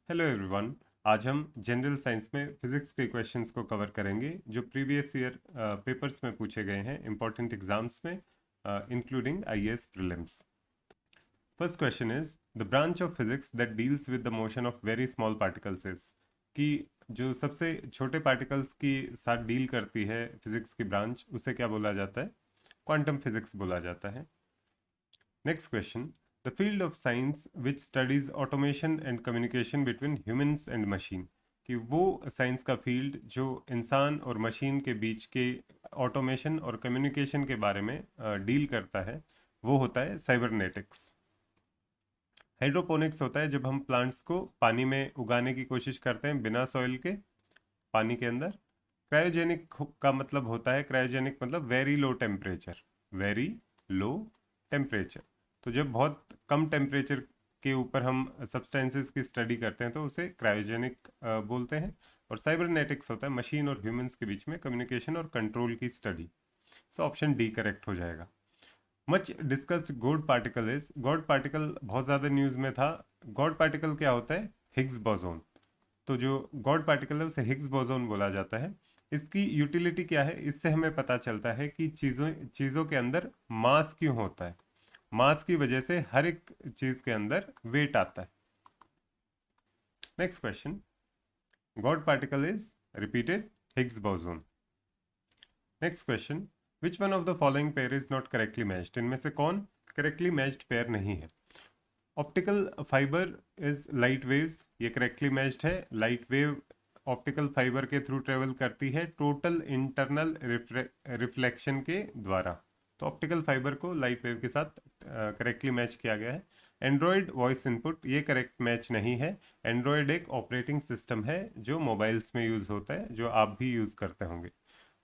Hello everyone. आज हम general science में फिजिक्स के क्वेश्चंस को कवर करेंगे जो प्रीवियस ईयर पेपर्स में पूछे गए हैं इंपॉर्टेंट एग्जाम्स में, including IAS prelims. First question is the branch of physics that deals with the motion of very small particles is. कि जो सबसे छोटे पार्टिकल्स की साथ डील करती है फिजिक्स की ब्रांच, उसे क्या बोला जाता है? क्वांटम फिजिक्स बोला जाता है। Next question. The field of science which studies automation and communication between humans and machine. कि वो साइंस का फील्ड जो इंसान और मशीन के बीच के ऑटोमेशन और कम्युनिकेशन के बारे में डील करता है, वो होता है साइबरनेटिक्स। हाइड्रोपोनिक्स होता है जब हम प्लांट्स को पानी में उगाने की कोशिश करते हैं बिना सॉइल के, पानी के अंदर। क्रायोजेनिक का मतलब होता है, क्रायोजेनिक मतलब very low temperature, very low temperature. तो जब बहुत कम टेम्परेचर के ऊपर हम सब्सटेंसेस की स्टडी करते हैं तो उसे क्रायोजेनिक बोलते हैं। और साइबरनेटिक्स होता है मशीन और ह्यूमंस के बीच में कम्युनिकेशन और कंट्रोल की study. So option D correct हो जाएगा। Much discussed God particle is, God particle बहुत ज़्यादा न्यूज़ में था। गॉड पार्टिकल क्या होता है? Higgs boson. तो जो गॉड पार्टिकल है उसे हिग्स बोसोन बोला जाता है। इसकी यूटिलिटी क्या है? इससे हमें पता चलता है कि चीज़ों चीज़ों के अंदर मास क्यों होता है। मास की वजह से हर एक चीज़ के अंदर वेट आता है। Next question. God particle is repeated Higgs boson. Next question. Which one of the following pair is not correctly matched? इनमें से कौन करेक्टली मैच्ड पेयर नहीं है? Optical fibre is light waves, ये करेक्टली मैच्ड है। Light wave optical fibre के through travel करती है टोटल इंटरनल रिफ्लेक्शन के द्वारा। तो ऑप्टिकल फाइबर को लाइट वेव के साथ करेक्टली मैच किया गया है। एंड्रॉयड वॉइस इनपुट, ये करेक्ट मैच नहीं है। एंड्रॉयड एक ऑपरेटिंग सिस्टम है जो मोबाइल्स में यूज़ होता है, जो आप भी यूज़ करते होंगे।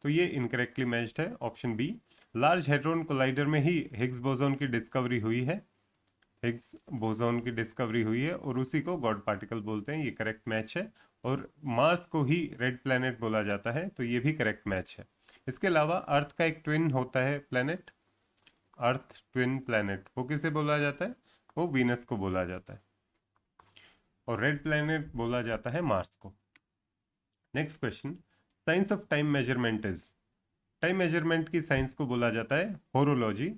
तो ये इनकरेक्टली मैच्ड है, option B. Large hadron collider में ही हिग्स बोसोन की डिस्कवरी हुई है। हिग्स बोसोन की डिस्कवरी हुई है और उसी को गॉड पार्टिकल बोलते हैं, ये करेक्ट मैच है। और मार्स को ही रेड प्लैनेट बोला जाता है, तो ये भी करेक्ट मैच है। इसके अलावा अर्थ का एक ट्विन होता है प्लैनेट, अर्थ ट्विन प्लैनेट, वो किसे बोला जाता है? वो वीनस को बोला जाता है। और रेड प्लैनेट बोला जाता है मार्स को। Next question. Science of time measurement is, time measurement की साइंस को बोला जाता है होरोलॉजी।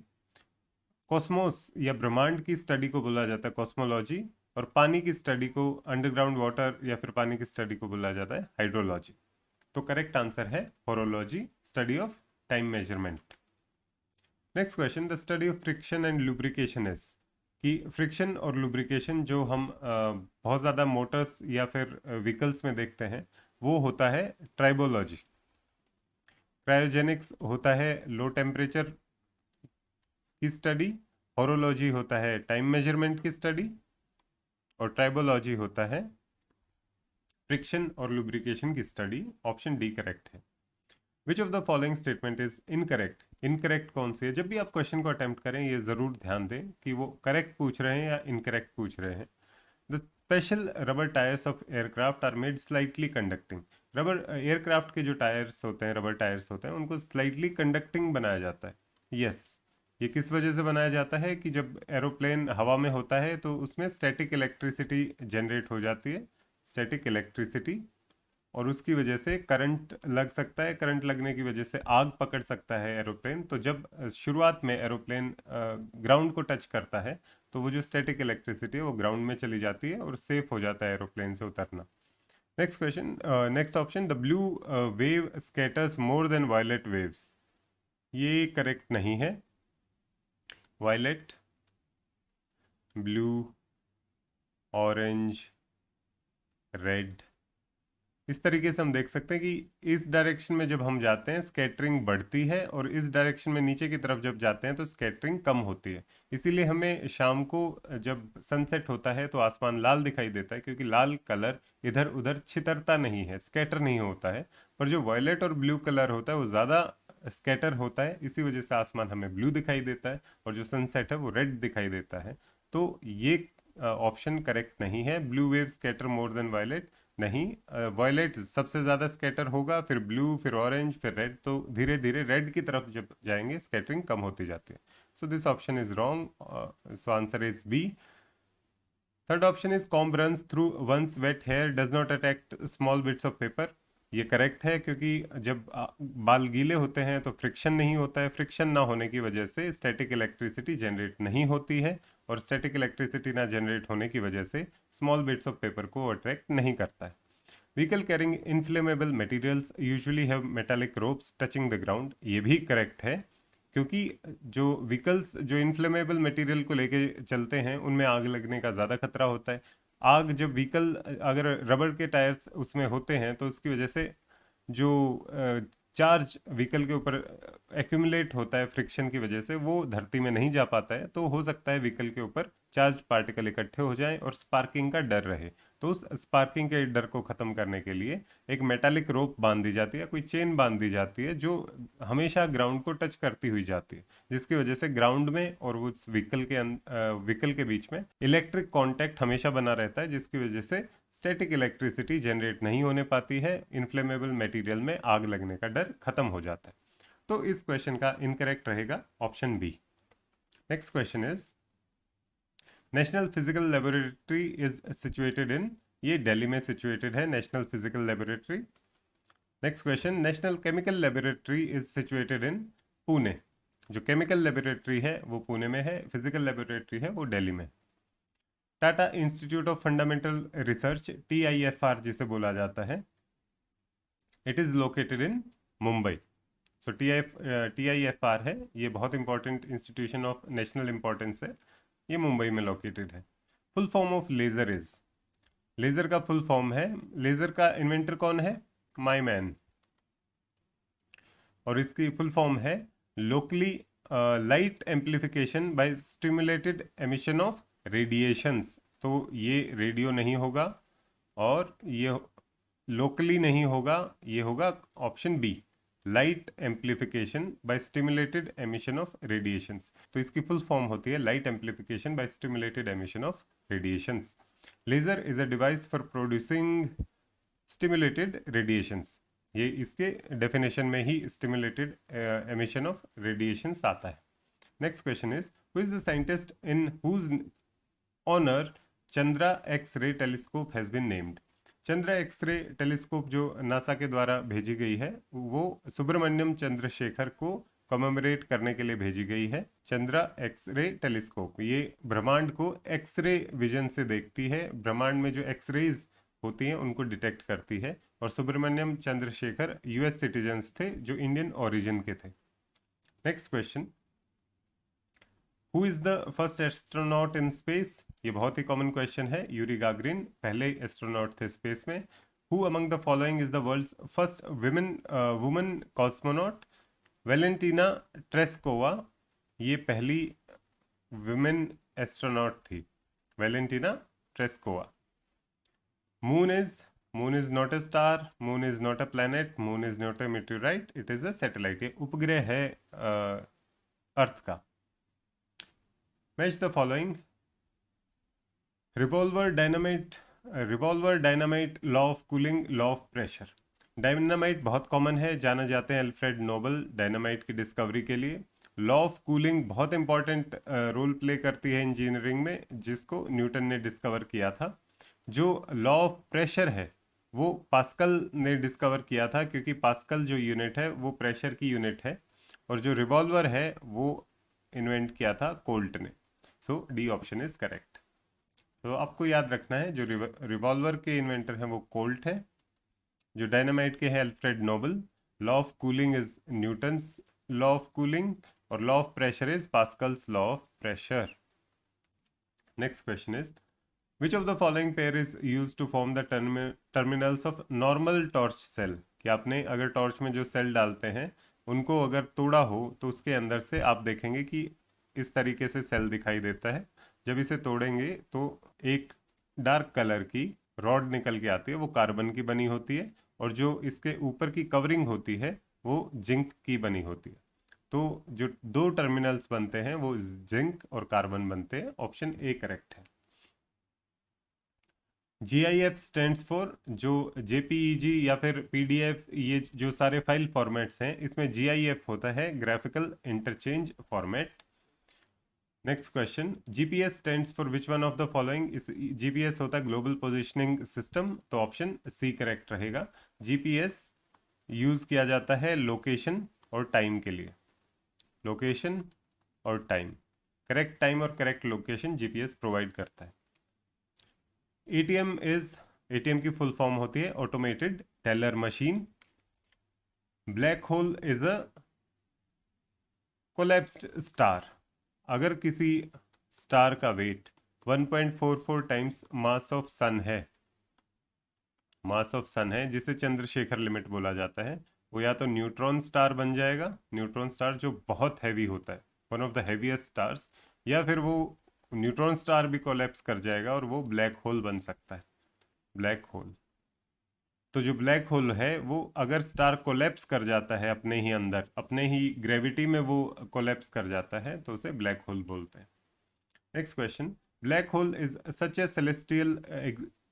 कॉस्मोस या ब्रह्मांड की स्टडी को बोला जाता है कॉस्मोलॉजी। और पानी की स्टडी को, अंडरग्राउंड वाटर या फिर पानी की स्टडी को बोला जाता है हाइड्रोलॉजी। तो करेक्ट आंसर है horology, study of time measurement. Next question. The study of friction and lubrication is, कि फ्रिक्शन और लुब्रिकेशन जो हम बहुत ज़्यादा मोटर्स या फिर व्हीकल्स में देखते हैं, वो होता है ट्राइबोलॉजी। क्रायोजेनिक्स होता है लो टेम्परेचर की स्टडी। होरोलॉजी होता है टाइम मेजरमेंट की स्टडी। और ट्राइबोलॉजी होता है फ्रिक्शन और लुब्रिकेशन की स्टडी। ऑप्शन डी करेक्ट है। विच of the following statement is incorrect? Incorrect कौन सी है? जब भी आप क्वेश्चन को अटेम्प्ट करें ये जरूर ध्यान दें कि वो करेक्ट पूछ रहे हैं या इनकरेक्ट पूछ रहे हैं। The special rubber tyres of aircraft are made slightly conducting. Rubber aircraft के जो टायर्स होते हैं, रबर टायर्स होते हैं, उनको स्लाइटली कंडक्टिंग बनाया जाता है। यस। ये किस वजह से बनाया जाता है? कि जब एरोप्लेन हवा में होता है तो उसमें स्टैटिक इलेक्ट्रिसिटी जनरेट हो जाती है, स्टैटिक इलेक्ट्रिसिटी। और उसकी वजह से करंट लग सकता है, करंट लगने की वजह से आग पकड़ सकता है एरोप्लेन। तो जब शुरुआत में एरोप्लेन ग्राउंड को टच करता है तो वो जो स्टैटिक इलेक्ट्रिसिटी है वो ग्राउंड में चली जाती है और सेफ हो जाता है एरोप्लेन से उतरना। Next question, next option. The blue wave scatters more than violet waves, ये करेक्ट नहीं है। वायलेट, ब्लू, ऑरेंज, रेड, इस तरीके से हम देख सकते हैं कि इस डायरेक्शन में जब हम जाते हैं स्कैटरिंग बढ़ती है और इस डायरेक्शन में नीचे की तरफ जब जाते हैं तो स्कैटरिंग कम होती है। इसीलिए हमें शाम को जब सनसेट होता है तो आसमान लाल दिखाई देता है, क्योंकि लाल कलर इधर उधर छितरता नहीं है, स्कैटर नहीं होता है। पर जो वायलेट और ब्लू कलर होता है वो ज़्यादा स्कैटर होता है, इसी वजह से आसमान हमें ब्लू दिखाई देता है और जो सनसेट है वो रेड दिखाई देता है। तो ये ऑप्शन करेक्ट नहीं है। Blue wave scatter more than violet नहीं। वायलेट सबसे ज़्यादा स्कैटर होगा, फिर ब्लू, फिर ऑरेंज, फिर रेड। तो धीरे धीरे रेड की तरफ जब जाएंगे स्कैटरिंग कम होती जाती है। So this option is wrong. So answer is B, third option is comb runs through once wet hair does not attract small bits of paper. ये करेक्ट है, क्योंकि जब बाल गीले होते हैं तो फ्रिक्शन नहीं होता है, फ्रिक्शन ना होने की वजह से स्टैटिक इलेक्ट्रिसिटी जनरेट नहीं होती है, और स्टैटिक इलेक्ट्रिसिटी ना जनरेट होने की वजह से स्मॉल बिट्स ऑफ पेपर को अट्रैक्ट नहीं करता है। Vehicle carrying inflammable materials usually have metallic ropes touching the ground. ये भी करेक्ट है, क्योंकि जो व्हीकल्स जो इन्फ्लेमेबल मटेरियल को लेके चलते हैं उनमें आग लगने का ज़्यादा खतरा होता है। आग जब व्हीकल अगर रबर के टायर्स उसमें होते हैं तो उसकी वजह से जो चार्ज व्हीकल के ऊपर एक्यूमुलेट होता है फ्रिक्शन की वजह से, वो धरती में नहीं जा पाता है, तो हो सकता है व्हीकल के ऊपर चार्ज पार्टिकल इकट्ठे हो जाएं और स्पार्किंग का डर रहे। तो उस स्पार्किंग के डर को ख़त्म करने के लिए एक मेटालिक रोप बांध दी जाती है, कोई चेन बांध दी जाती है जो हमेशा ग्राउंड को टच करती हुई जाती है, जिसकी वजह से ग्राउंड में और उस व्हीकल के बीच में इलेक्ट्रिक कांटेक्ट हमेशा बना रहता है, जिसकी वजह से स्टैटिक इलेक्ट्रिसिटी जनरेट नहीं होने पाती है, इन्फ्लेमेबल मटेरियल में आग लगने का डर खत्म हो जाता है। तो इस क्वेश्चन का इनकरेक्ट रहेगा option B. Next question is national physical laboratory is situated in. ये दिल्ली में सिचुएटेड है national physical laboratory. Next question national chemical laboratory is situated in Pune. जो केमिकल लेबोरेटरी है वो पुणे में है, फिजिकल लेबोरेटरी है वो दिल्ली में। Tata institute of fundamental research TIFR जिसे बोला जाता है, it is located in Mumbai. So TIFR है, ये बहुत important institution of national importance है, ये मुंबई में लोकेटेड है। Full form of laser is. Laser का फुल फॉर्म है, लेजर का इन्वेंटर कौन है? Maiman. और इसकी फुल फॉर्म है locally light amplification by stimulated emission of radiations. तो ये रेडियो नहीं होगा और ये लोकली नहीं होगा, ये होगा option B, light amplification by stimulated emission of radiations. तो इसकी फुल फॉर्म होती है light amplification by stimulated emission of radiations. Laser is a device for producing stimulated radiations. ये इसके डेफिनेशन में ही स्टिमुलेटेड एमिशन ऑफ रेडिएशंस आता है। Next question is who is the scientist in whose honour Chandra X ray telescope has been named. Chandra X ray telescope जो NASA के द्वारा भेजी गई है वो सुब्रमण्यम चंद्रशेखर को कमेमोरेट करने के लिए भेजी गई है। चंद्रा एक्स रे टेलीस्कोप ये ब्रह्मांड को एक्स रे विजन से देखती है, ब्रह्मांड में जो एक्स रेज होती हैं उनको डिटेक्ट करती है। और सुब्रमण्यम चंद्रशेखर US सिटीजन्स थे जो इंडियन ओरिजिन के थे। Next question who is the first astronaut in space. ये बहुत ही कॉमन क्वेश्चन है, यूरी गागरिन पहले एस्ट्रोनॉट थे स्पेस में। Who among the following is the world's first woman cosmonaut. Valentina Tereshkova ये पहली वुमेन एस्ट्रोनॉट थी, Valentina Tereshkova. Moon is not a star, moon is not a planet, moon is not a meteorite, it is a satellite. ये उपग्रह है earth का। Match the following. Revolver dynamite, law of cooling, law of pressure. Dynamite बहुत common है, जाना जाते हैं Alfred Nobel dynamite की डिस्कवरी के लिए। लॉ ऑफ कूलिंग बहुत इंपॉर्टेंट रोल प्ले करती है इंजीनियरिंग में, जिसको न्यूटन ने डिस्कवर किया था। जो लॉ ऑफ प्रेशर है वो पास्कल ने डिस्कवर किया था, क्योंकि पास्कल जो यूनिट है वो प्रेशर की यूनिट है। और जो रिवॉल्वर है वो इन्वेंट किया था कोल्ट ने। सो डी ऑप्शन इज करेक्ट। तो आपको याद रखना है जो रिवॉल्वर के इन्वेंटर हैं वो कोल्ट है, जो डायनामाइट के हैं Alfred Nobel, law of cooling is Newton's law of cooling, और law of pressure is Pascal's law of pressure. Next question is Which of the following pair is used to form the terminals of normal torch cell। कि आपने अगर torch में जो cell डालते हैं उनको अगर तोड़ा हो तो उसके अंदर से आप देखेंगे कि इस तरीके से सेल दिखाई देता है। जब इसे तोड़ेंगे तो एक डार्क कलर की रॉड निकल के आती है, वो कार्बन की बनी होती है, और जो इसके ऊपर की कवरिंग होती है वो जिंक की बनी होती है। तो जो दो टर्मिनल्स बनते हैं वो जिंक और कार्बन बनते हैं। ऑप्शन ए करेक्ट है। GIF स्टैंड्स फॉर, जो JPEG या फिर PDF, ये जो सारे फाइल फॉर्मेट्स हैं इसमें GIF होता है, graphical interchange format. Next question, GPS stands for which one of the following. इस जीपीएस होता है ग्लोबल पोजिशनिंग सिस्टम, तो ऑप्शन सी करेक्ट रहेगा। जीपीएस यूज किया जाता है लोकेशन और टाइम के लिए, लोकेशन और टाइम, करेक्ट टाइम और करेक्ट लोकेशन जीपीएस प्रोवाइड करता है। एटीएम इज, एटीएम की फुल फॉर्म होती है automated teller machine. Black hole is a collapsed star. अगर किसी स्टार का वेट 1.44 टाइम्स मास ऑफ सन है, मास ऑफ सन है, जिसे चंद्रशेखर लिमिट बोला जाता है, वो या तो न्यूट्रॉन स्टार बन जाएगा, न्यूट्रॉन स्टार जो बहुत हैवी होता है, one of the heaviest stars, या फिर वो न्यूट्रॉन स्टार भी कोलैप्स कर जाएगा और वो ब्लैक होल बन सकता है, ब्लैक होल। तो जो ब्लैक होल है वो अगर स्टार कोलैप्स कर जाता है अपने ही अंदर, अपने ही ग्रेविटी में वो कोलैप्स कर जाता है, तो उसे ब्लैक होल बोलते हैं। Next question, black hole is such a celestial,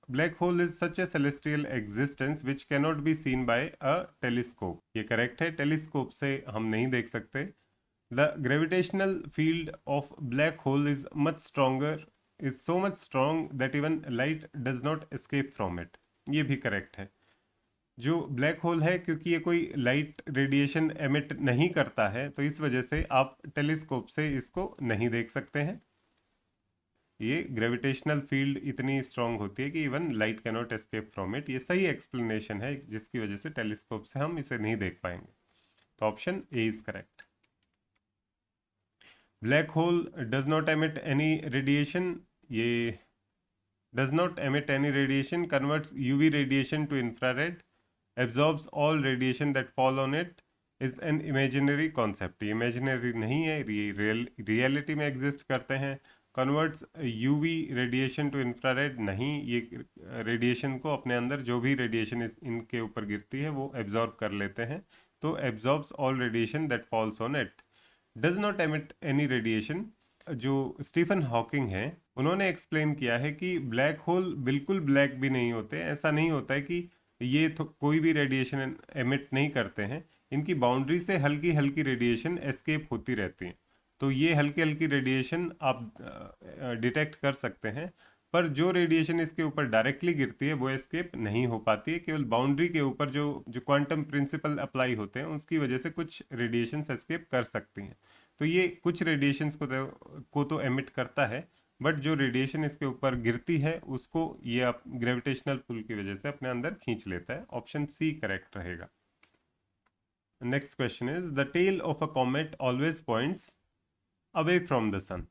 black hole is such a celestial existence which cannot be seen by a telescope. ये करेक्ट है, टेलीस्कोप से हम नहीं देख सकते। The gravitational field of black hole is much stronger, is so much strong that even light does not escape from it. ये भी correct है। जो ब्लैक होल है, क्योंकि ये कोई लाइट रेडिएशन एमिट नहीं करता है, तो इस वजह से आप टेलीस्कोप से इसको नहीं देख सकते हैं। ये ग्रेविटेशनल फील्ड इतनी स्ट्रांग होती है कि even light can not escape from it. ये सही एक्सप्लेनेशन है जिसकी वजह से टेलीस्कोप से हम इसे नहीं देख पाएंगे। तो option A is correct. Black hole does not emit any radiation, ये does not emit any radiation, converts UV radiation to infrared, absorbs all radiation that fall on it, is an imaginary concept। ये imaginary नहीं है, ये reality में exist करते हैं। Converts UV radiation to infrared, नहीं, ये रेडिएशन को अपने अंदर, जो भी रेडिएशन इनके ऊपर गिरती है वो एब्जॉर्ब कर लेते हैं। तो absorbs all radiation that falls on it. Does not emit any radiation, जो स्टीफन हॉकिंग है उन्होंने एक्सप्लेन किया है कि ब्लैक होल बिल्कुल ब्लैक भी नहीं होते। ऐसा नहीं होता है कि ये कोई भी रेडिएशन एमिट नहीं करते हैं, इनकी बाउंड्री से हल्की हल्की रेडिएशन एस्केप होती रहती है। तो ये हल्की हल्की रेडिएशन आप डिटेक्ट कर सकते हैं, पर जो रेडिएशन इसके ऊपर डायरेक्टली गिरती है वो एस्केप नहीं हो पाती है। केवल बाउंड्री के ऊपर जो जो क्वांटम प्रिंसिपल अप्लाई होते हैं उसकी वजह से कुछ रेडिएशन एस्केप कर सकती हैं। तो ये कुछ रेडिएशंस को तो एमिट करता है, बट जो रेडिएशन इसके ऊपर गिरती है उसको ये आप ग्रेविटेशनल पुल की वजह से अपने अंदर खींच लेता है। ऑप्शन सी करेक्ट रहेगा। Next question is, the tail of a comet always points away from the sun.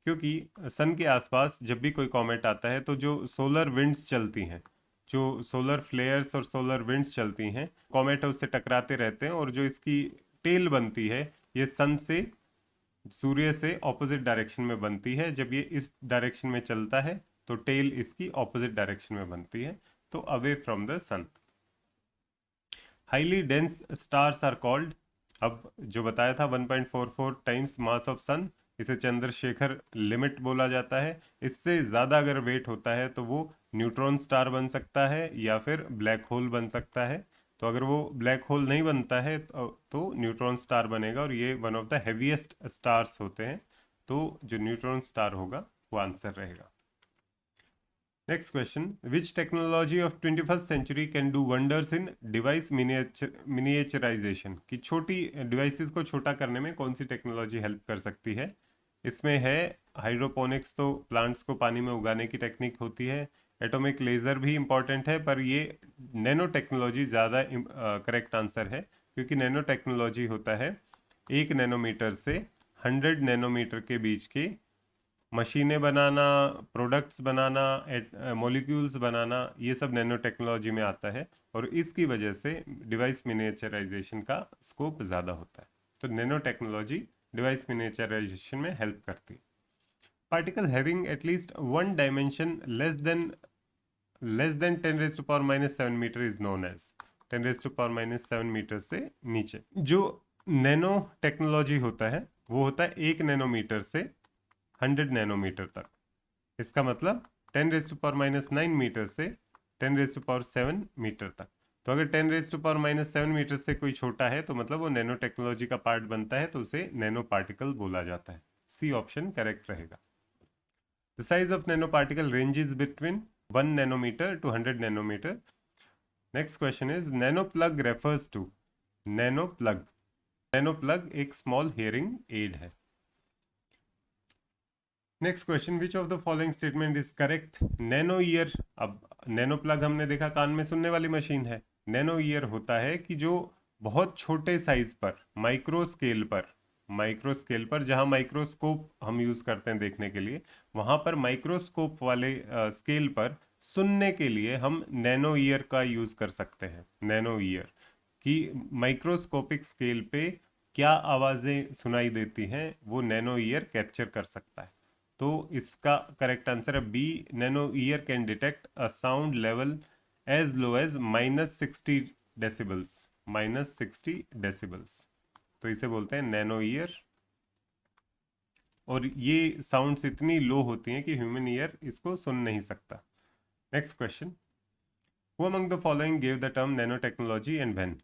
क्योंकि सन के आसपास जब भी कोई कॉमेट आता है तो जो सोलर विंड्स चलती हैं, जो सोलर फ्लेयर्स और सोलर विंड्स चलती हैं, कॉमेट उससे टकराते रहते हैं, और जो इसकी टेल बनती है ये सन से, सूर्य से ऑपोजिट डायरेक्शन में बनती है। जब ये इस डायरेक्शन में चलता है तो टेल इसकी ऑपोजिट डायरेक्शन में बनती है, तो away from the sun. Highly dense stars are called, अब जो बताया था 1.44 टाइम्स मास ऑफ सन, इसे चंद्रशेखर लिमिट बोला जाता है। इससे ज़्यादा अगर वेट होता है तो वो न्यूट्रॉन स्टार बन सकता है या फिर ब्लैक होल बन सकता है। तो अगर वो ब्लैक होल नहीं बनता है तो न्यूट्रॉन स्टार बनेगा, और ये one of the heaviest stars होते हैं। तो जो न्यूट्रॉन स्टार होगा वो आंसर रहेगा। Next question, which technology of 21st century can do wonders in device miniaturisation. कि छोटी डिवाइसेस को छोटा करने में कौन सी टेक्नोलॉजी हेल्प कर सकती है। इसमें है हाइड्रोपोनिक्स, तो प्लांट्स को पानी में उगाने की टेक्निक होती है। एटॉमिक लेज़र भी इंपॉर्टेंट है, पर ये नैनो टेक्नोलॉजी ज़्यादा करेक्ट आंसर है, क्योंकि नैनो टेक्नोलॉजी होता है 1 नैनोमीटर से 100 नैनोमीटर के बीच के मशीनें बनाना, प्रोडक्ट्स बनाना, मॉलिक्यूल्स बनाना, ये सब नैनो टेक्नोलॉजी में आता है, और इसकी वजह से डिवाइस मिनिएचराइजेशन का स्कोप ज़्यादा होता है। तो नैनो टेक्नोलॉजी डिवाइस मिनिएचराइजेशन में हेल्प करती है। Particle having at least one dimension less than 10⁻⁻7 metre is known as. 10⁻⁻7 metre से नीचे जो नैनो टेक्नोलॉजी होता है वो होता है 1 नैनोमीटर से 100 नैनोमीटर तक। इसका मतलब 10⁻⁻9 मीटर से 10⁻7 मीटर तक। तो अगर 10⁻⁻7 मीटर से कोई छोटा है तो मतलब वो नैनो टेक्नोलॉजी का पार्ट बनता है, तो उसे नैनो पार्टिकल बोला जाता है। सी ऑप्शन करेक्ट रहेगा। The size of nano particle ranges between 1 nanometre to 100 nanometre. Next question is nano plug refers to. Nano plug, nano plug एक स्मॉल हियरिंग एड है। Next question, which of the following statement is correct. Nano ear, अब nano plug हमने देखा कान में सुनने वाली machine है। Nano year होता है कि जो बहुत छोटे साइज पर, माइक्रो स्केल पर, माइक्रो स्केल पर जहां माइक्रोस्कोप हम यूज करते हैं देखने के लिए, वहां पर माइक्रोस्कोप वाले स्केल पर सुनने के लिए हम नैनो ईयर का यूज कर सकते हैं। नैनो ईयर कि माइक्रोस्कोपिक स्केल पे क्या आवाजें सुनाई देती हैं वो नैनो ईयर कैप्चर कर सकता है। तो इसका करेक्ट आंसर है B, nano ear can detect a sound level as low as -60 decibels. -60 decibels, तो इसे बोलते हैं नैनो ईयर। और ये साउंड्स इतनी लो होती हैं कि ह्यूमन ईयर इसको सुन नहीं सकता। Next question, who among the following gave the term nano technology and when.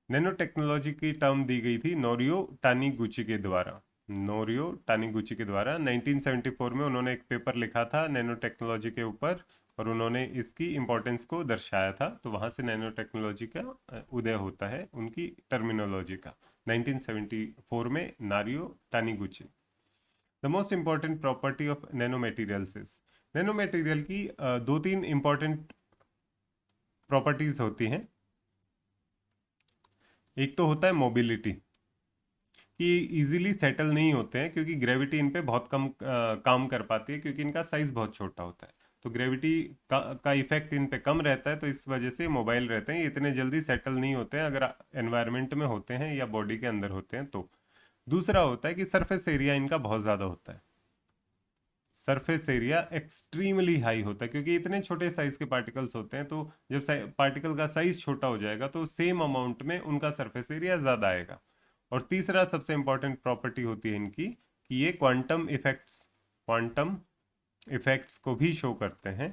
Nano technology की टर्म दी गई थी नोरियो टानीगुची के द्वारा। नोरियो टानीगुची के द्वारा 1974 में उन्होंने एक पेपर लिखा था नैनो टेक्नोलॉजी के ऊपर, और उन्होंने इसकी इंपॉर्टेंस को दर्शाया था। तो वहां से नैनो टेक्नोलॉजी का उदय होता है, उनकी टर्मिनोलॉजी का, 1974 में Norio Taniguchi. The most important property of nano materials is. Nano material की दो तीन इंपॉर्टेंट प्रॉपर्टीज होती हैं। एक तो होता है मोबिलिटी, कि इजीली सेटल नहीं होते हैं क्योंकि ग्रेविटी इन पे बहुत कम काम कर पाती है, क्योंकि इनका साइज बहुत छोटा होता है। तो ग्रेविटी का इफेक्ट इन पे कम रहता है, तो इस वजह से मोबाइल रहते हैं, ये इतने जल्दी सेटल नहीं होते हैं अगर एनवायरनमेंट में होते हैं या बॉडी के अंदर होते हैं तो। दूसरा होता है कि सरफेस एरिया इनका बहुत ज़्यादा होता है। सरफेस एरिया एक्सट्रीमली हाई होता है, क्योंकि इतने छोटे साइज के पार्टिकल्स होते हैं, तो जब पार्टिकल का साइज छोटा हो जाएगा तो सेम अमाउंट में उनका सरफेस एरिया ज़्यादा आएगा। और तीसरा सबसे इंपॉर्टेंट प्रॉपर्टी होती है इनकी कि ये क्वांटम इफेक्ट्स को भी शो करते हैं।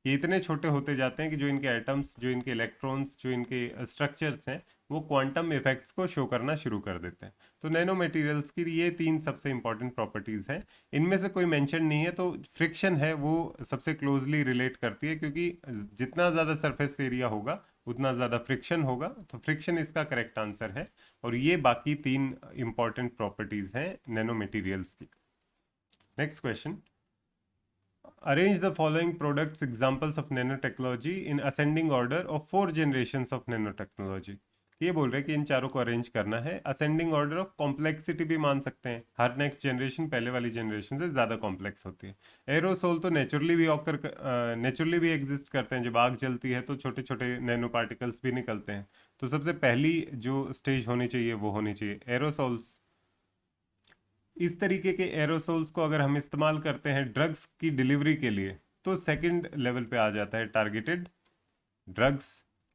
ये इतने छोटे होते जाते हैं कि जो इनके एटम्स, जो इनके इलेक्ट्रॉन्स, जो इनके स्ट्रक्चर्स हैं, वो क्वांटम इफेक्ट्स को शो करना शुरू कर देते हैं। तो नैनो मटेरियल्स की ये तीन सबसे इंपॉर्टेंट प्रॉपर्टीज हैं। इनमें से कोई मेंशन नहीं है, तो फ्रिक्शन है वो सबसे क्लोजली रिलेट करती है, क्योंकि जितना ज़्यादा सरफेस एरिया होगा उतना ज़्यादा फ्रिक्शन होगा, तो फ्रिक्शन इसका करेक्ट आंसर है। और ये बाकी तीन इंपॉर्टेंट प्रॉपर्टीज हैं नैनो मटेरियल्स की। Next question, arrange the following products examples of nanotechnology in ascending order of 4 generations of nanotechnology। ये बोल रहे हैं कि इन चारों को अरेंज करना है असेंडिंग ऑर्डर ऑफ कॉम्प्लेक्सिटी भी मान सकते हैं। हर नेक्स्ट जनरेशन पहले वाली जनरेशन से ज़्यादा कॉम्प्लेक्स होती है। एरोसोल तो नेचुरली भी एग्जिस्ट करते हैं। जब आग जलती है तो छोटे छोटे नैनो पार्टिकल्स भी निकलते हैं। तो सबसे पहली जो स्टेज होनी चाहिए वो होनी चाहिए एरोसोल्स। इस तरीके के एरोसोल्स को अगर हम इस्तेमाल करते हैं ड्रग्स की डिलीवरी के लिए, तो सेकंड लेवल पे आ जाता है टारगेटेड ड्रग्स,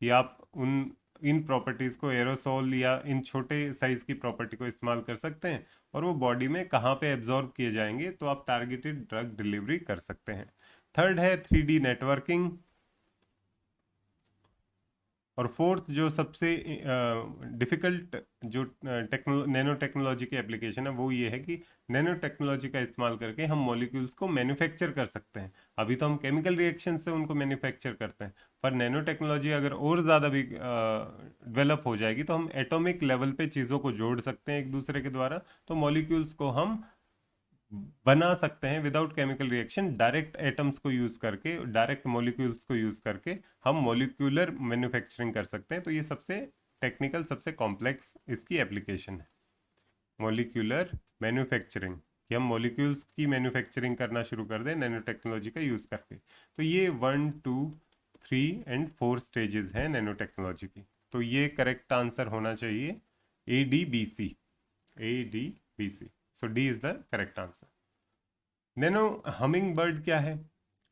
कि आप उन इन प्रॉपर्टीज को, एरोसोल या इन छोटे साइज की प्रॉपर्टी को इस्तेमाल कर सकते हैं, और वो बॉडी में कहाँ पे एब्जॉर्ब किए जाएंगे, तो आप टारगेटेड ड्रग डिलीवरी कर सकते हैं। थर्ड है 3D नेटवर्किंग। और फोर्थ जो सबसे डिफिकल्ट जो नैनो टेक्नोलॉजी की एप्लीकेशन है वो ये है कि नैनो टेक्नोलॉजी का इस्तेमाल करके हम मॉलिक्यूल्स को मैन्युफैक्चर कर सकते हैं। अभी तो हम केमिकल रिएक्शन से उनको मैन्युफैक्चर करते हैं, पर नैनो टेक्नोलॉजी अगर और ज़्यादा भी डेवलप हो जाएगी तो हम एटॉमिक लेवल पे चीज़ों को जोड़ सकते हैं एक दूसरे के द्वारा। तो मॉलिक्यूल्स को हम बना सकते हैं without chemical reaction, direct atoms को यूज करके, डायरेक्ट मॉलिक्यूल्स को यूज करके हम मॉलिक्यूलर मैन्युफैक्चरिंग कर सकते हैं। तो ये सबसे टेक्निकल, सबसे कॉम्प्लेक्स इसकी एप्लीकेशन है, मॉलिक्यूलर मैन्युफैक्चरिंग, कि हम मॉलिक्यूल्स की मैन्युफैक्चरिंग करना शुरू कर दें नैनो टेक्नोलॉजी का यूज करके। तो ये 1, 2, 3 एंड 4 स्टेजेस हैं नैनो टेक्नोलॉजी की। तो ये करेक्ट आंसर होना चाहिए ADBC। ADBC, so D is the correct answer. Nano humming bird क्या है?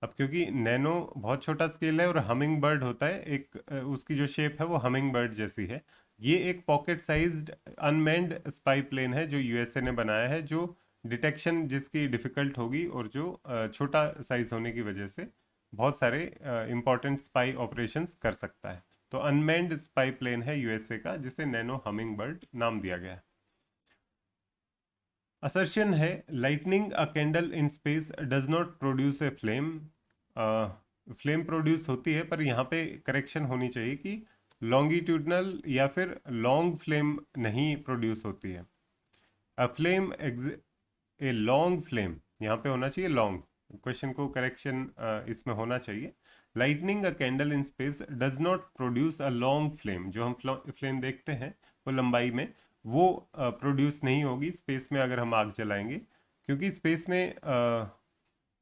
अब क्योंकि नैनो बहुत छोटा स्केल है और हमिंग बर्ड होता है एक, उसकी जो शेप है वो हमिंग बर्ड जैसी है। ये एक pocket sized unmanned spy plane है जो यूएसए ने बनाया है, जो डिटेक्शन जिसकी डिफिकल्ट होगी और जो छोटा साइज होने की वजह से बहुत सारे इंपॉर्टेंट स्पाई ऑपरेशंस कर सकता है। तो अनमैन्ड स्पाई प्लेन है यूएसए का, जिसे नैनो हमिंग बर्ड नाम दिया गया है। असर्शन है lightning a candle in space does not produce a flame. Flame produce होती है, पर यहाँ पे करेक्शन होनी चाहिए कि लॉन्गिट्यूडनल या फिर लॉन्ग फ्लेम नहीं प्रोड्यूस होती है। अ फ्लेम ए लॉन्ग फ्लेम, यहाँ पे होना चाहिए लॉन्ग, क्वेश्चन को करेक्शन इसमें होना चाहिए। Lightning a candle in space does not produce a long flame, जो हम फ्लेम देखते हैं वो लंबाई में, वो प्रोड्यूस नहीं होगी स्पेस में अगर हम आग जलाएंगे, क्योंकि स्पेस में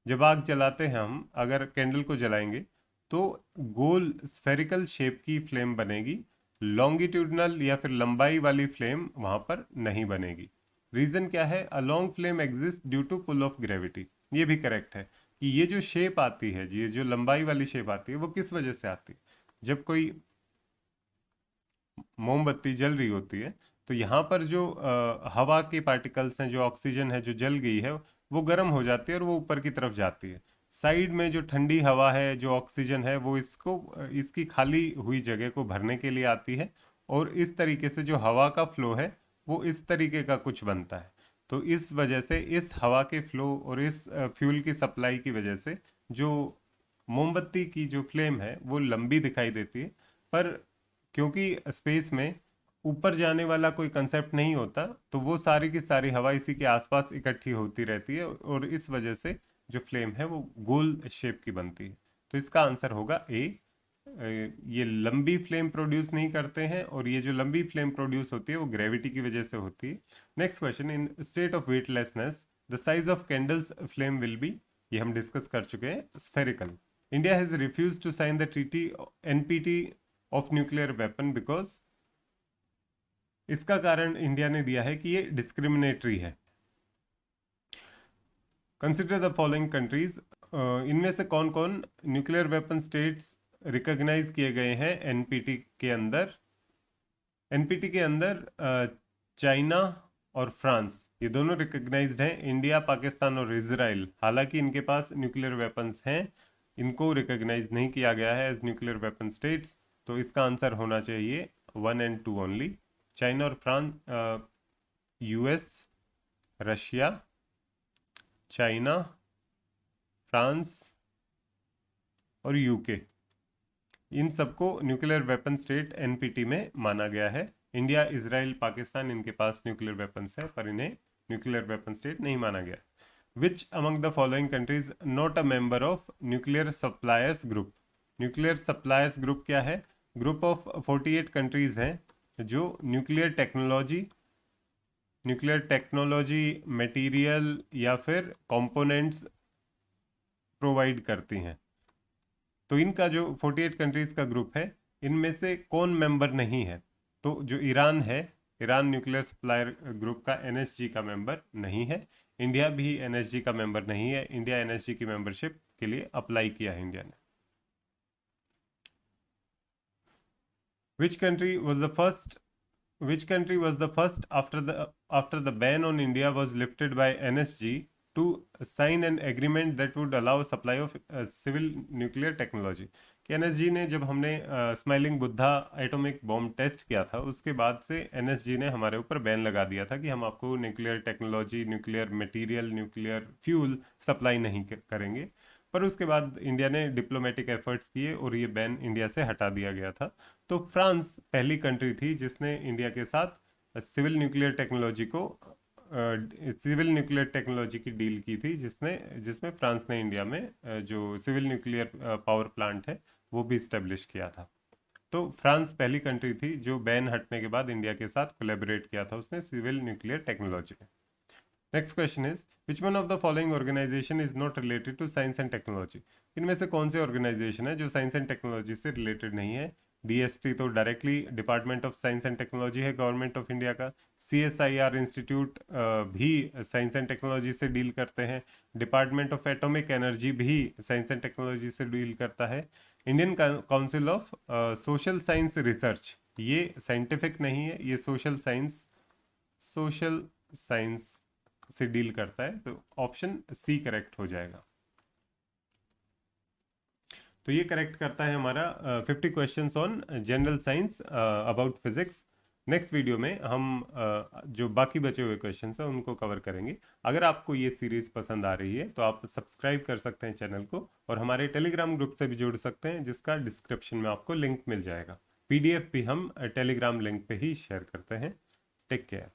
जब आग जलाते हैं हम, अगर कैंडल को जलाएंगे तो गोल स्फेरिकल शेप की फ्लेम बनेगी, लॉन्गिट्यूडनल या फिर लंबाई वाली फ्लेम वहां पर नहीं बनेगी। रीजन क्या है? A long flame exist due to pull of gravity. ये भी करेक्ट है कि ये जो शेप आती है, ये जो लंबाई वाली शेप आती है, वो किस वजह से आती है? जब कोई मोमबत्ती जल रही होती है तो यहाँ पर जो हवा के पार्टिकल्स हैं, जो ऑक्सीजन है जो जल गई है, वो गर्म हो जाती है और वो ऊपर की तरफ जाती है। साइड में जो ठंडी हवा है, जो ऑक्सीजन है, वो इसकी खाली हुई जगह को भरने के लिए आती है, और इस तरीके से जो हवा का फ्लो है वो इस तरीके का कुछ बनता है। तो इस वजह से इस हवा के फ्लो और इस फ्यूल की सप्लाई की वजह से जो मोमबत्ती की जो फ्लेम है वो लंबी दिखाई देती है, पर क्योंकि स्पेस में ऊपर जाने वाला कोई कंसेप्ट नहीं होता, तो वो सारी की सारी हवा इसी के आसपास इकट्ठी होती रहती है, और इस वजह से जो फ्लेम है वो गोल शेप की बनती है। तो इसका आंसर होगा ए। ये लंबी फ्लेम प्रोड्यूस नहीं करते हैं, और ये जो लंबी फ्लेम प्रोड्यूस होती है वो ग्रेविटी की वजह से होती है। Next question, in state of weightlessness the size of candle's flame will be, ये हम डिस्कस कर चुके हैं, spherical. India has refuse to sign the treaty NPT of nuclear weapon because, इसका कारण इंडिया ने दिया है कि ये डिस्क्रिमिनेटरी है। कंसिडर द फॉलोइंग कंट्रीज, इनमें से कौन कौन न्यूक्लियर वेपन स्टेट्स रिकॉग्नाइज किए गए हैं एनपीटी के अंदर? एनपीटी के अंदर चाइना और फ्रांस, ये दोनों रिकॉग्नाइज्ड हैं। इंडिया, पाकिस्तान और इजराइल, हालांकि इनके पास न्यूक्लियर वेपन्स हैं, इनको रिकॉग्नाइज नहीं किया गया है एज न्यूक्लियर वेपन स्टेट्स। तो इसका आंसर होना चाहिए 1 और 2 ओनली। चाइना और France, US, Russia, China, France और यूके, इन सबको न्यूक्लियर वेपन स्टेट एनपीटी में माना गया है। इंडिया, इजराइल, पाकिस्तान, इनके पास न्यूक्लियर वेपन्स है, पर इन्हें न्यूक्लियर वेपन स्टेट नहीं माना गया। Which among the following countries not a member of nuclear suppliers group? Nuclear suppliers group क्या है? ग्रुप ऑफ 48 कंट्रीज हैं जो न्यूक्लियर टेक्नोलॉजी, मटेरियल या फिर कंपोनेंट्स प्रोवाइड करती हैं। तो इनका जो 48 कंट्रीज का ग्रुप है, इनमें से कौन मेंबर नहीं है? तो जो ईरान है, ईरान न्यूक्लियर सप्लायर ग्रुप का एनएसजी का मेंबर नहीं है। इंडिया भी एनएसजी का मेंबर नहीं है। इंडिया एनएसजी की मेंबरशिप के लिए अप्लाई किया है इंडिया ने। Which country was the first Which country was the first after the ban on India was lifted by NSG to sign an agreement that would allow supply of civil nuclear technology? कि NSG ने, जब हमने smiling Buddha atomic bomb test किया था, उसके बाद से NSG ने हमारे ऊपर बैन लगा दिया था कि हम आपको nuclear technology, nuclear material, nuclear fuel supply नहीं करेंगे। पर उसके बाद इंडिया ने डिप्लोमेटिक एफर्ट्स किए और ये बैन इंडिया से हटा दिया गया था। तो फ्रांस पहली कंट्री थी जिसने इंडिया के साथ सिविल न्यूक्लियर टेक्नोलॉजी की डील की थी, जिसमें फ्रांस ने इंडिया में जो सिविल न्यूक्लियर पावर प्लांट है वो भी इस्टेब्लिश किया था। तो फ्रांस पहली कंट्री थी जो बैन हटने के बाद इंडिया के साथ कोलैबोरेट किया था उसने सिविल न्यूक्लियर टेक्नोलॉजी में। Next question is, which one of the following organisation is not related to science and technology? इनमें से कौन से ऑर्गेनाइजेशन है जो साइंस एंड टेक्नोलॉजी से रिलेटेड नहीं है? डीएसटी तो directly department of science and technology है गवर्नमेंट ऑफ इंडिया का। सीएसआईआर इंस्टीट्यूट भी साइंस एंड टेक्नोलॉजी से डील करते हैं। डिपार्टमेंट ऑफ एटॉमिक एनर्जी भी साइंस एंड टेक्नोलॉजी से डील करता है। Indian council of social science research, ये साइंटिफिक नहीं है, ये सोशल साइंस से डील करता है। तो ऑप्शन सी करेक्ट हो जाएगा। तो ये करेक्ट करता है हमारा 50 questions on general science about physics. Next video में हम जो बाकी बचे हुए क्वेश्चंस हैं उनको कवर करेंगे। अगर आपको ये सीरीज पसंद आ रही है तो आप सब्सक्राइब कर सकते हैं चैनल को, और हमारे टेलीग्राम ग्रुप से भी जुड़ सकते हैं, जिसका डिस्क्रिप्शन में आपको लिंक मिल जाएगा। पीडीएफ भी हम टेलीग्राम लिंक पे ही शेयर करते हैं। Take care.